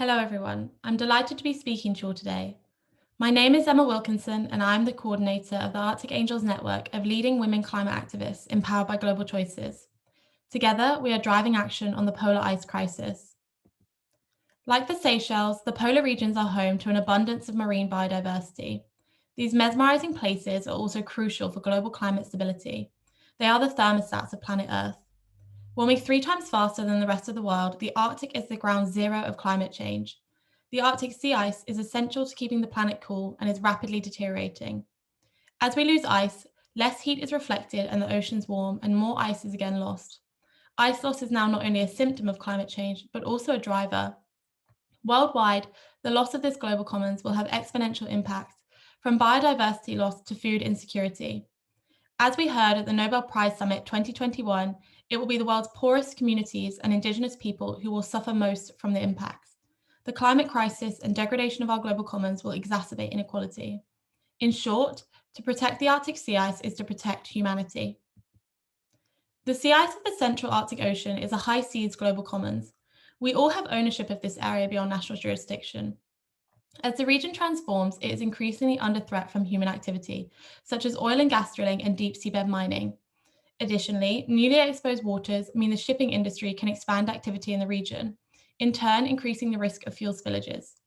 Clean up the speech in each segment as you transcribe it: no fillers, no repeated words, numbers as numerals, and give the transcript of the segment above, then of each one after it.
Hello everyone, I'm delighted to be speaking to you all today. My name is Emma Wilkinson and I'm the coordinator of the Arctic Angels network of leading women climate activists empowered by global choices. Together, we are driving action on the polar ice crisis. Like the Seychelles, the polar regions are home to an abundance of marine biodiversity. These mesmerizing places are also crucial for global climate stability. They are the thermostats of planet Earth. Warming 3 times faster than the rest of the world, the Arctic is the ground zero of climate change. The Arctic sea ice is essential to keeping the planet cool and is rapidly deteriorating. As we lose ice, less heat is reflected and the oceans warm, and more ice is again lost. Ice loss is now not only a symptom of climate change, but also a driver. Worldwide, the loss of this global commons will have exponential impacts, from biodiversity loss to food insecurity. As we heard at the Nobel Prize Summit 2021, it will be the world's poorest communities and Indigenous people who will suffer most from the impacts. The climate crisis and degradation of our global commons will exacerbate inequality. In short, to protect the Arctic sea ice is to protect humanity. The sea ice of the Central Arctic Ocean is a high seas global commons. We all have ownership of this area beyond national jurisdiction. As the region transforms, it is increasingly under threat from human activity, such as oil and gas drilling and deep seabed mining. Additionally, newly exposed waters mean the shipping industry can expand activity in the region, in turn increasing the risk of fuel spillages.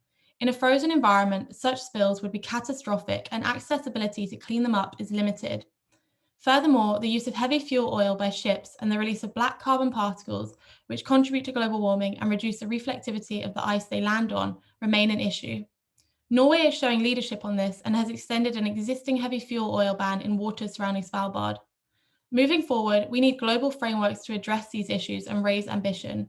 In a frozen environment, such spills would be catastrophic and accessibility to clean them up is limited. Furthermore, the use of heavy fuel oil by ships and the release of black carbon particles, which contribute to global warming and reduce the reflectivity of the ice they land on, remain an issue. Norway is showing leadership on this and has extended an existing heavy fuel oil ban in waters surrounding Svalbard. Moving forward, we need global frameworks to address these issues and raise ambition.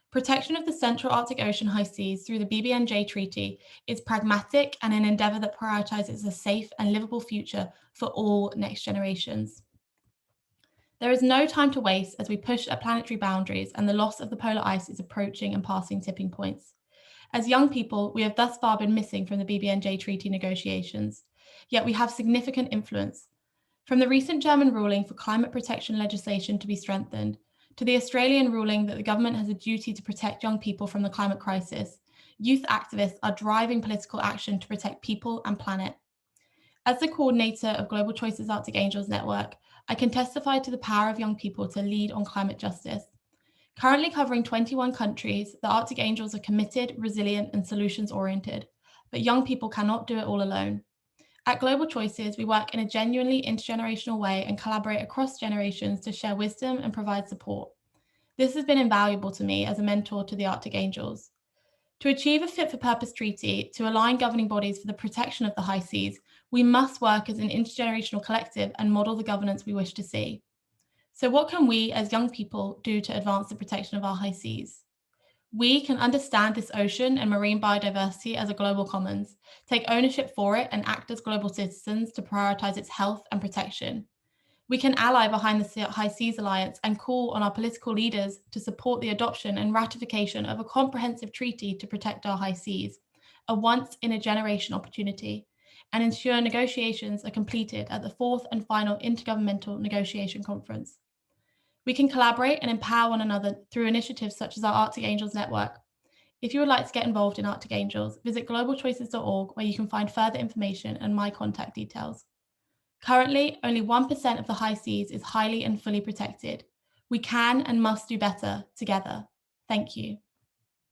Protection of the Central Arctic Ocean high seas through the BBNJ Treaty is pragmatic and an endeavour that prioritises a safe and livable future for all next generations. There is no time to waste as we push at planetary boundaries and the loss of the polar ice is approaching and passing tipping points. As young people, we have thus far been missing from the BBNJ Treaty negotiations, yet we have significant influence. From the recent German ruling for climate protection legislation to be strengthened, to the Australian ruling that the government has a duty to protect young people from the climate crisis, youth activists are driving political action to protect people and planet. As the coordinator of Global Choices Arctic Angels Network, I can testify to the power of young people to lead on climate justice. Currently covering 21 countries, the Arctic Angels are committed, resilient, and solutions-oriented, but young people cannot do it all alone. At Global Choices, we work in a genuinely intergenerational way and collaborate across generations to share wisdom and provide support. This has been invaluable to me as a mentor to the Arctic Angels. To achieve a fit-for-purpose treaty to align governing bodies for the protection of the high seas, we must work as an intergenerational collective and model the governance we wish to see. So what can we as young people do to advance the protection of our high seas? We can understand this ocean and marine biodiversity as a global commons, take ownership for it and act as global citizens to prioritize its health and protection. We can ally behind the High Seas Alliance and call on our political leaders to support the adoption and ratification of a comprehensive treaty to protect our high seas, a once-in-a-generation opportunity, and ensure negotiations are completed at the fourth and final Intergovernmental Negotiation Conference. We can collaborate and empower one another through initiatives such as our Arctic Angels network. If you would like to get involved in Arctic Angels, visit globalchoices.org where you can find further information and my contact details. Currently, only 1% of the high seas is highly and fully protected. We can and must do better together. Thank you.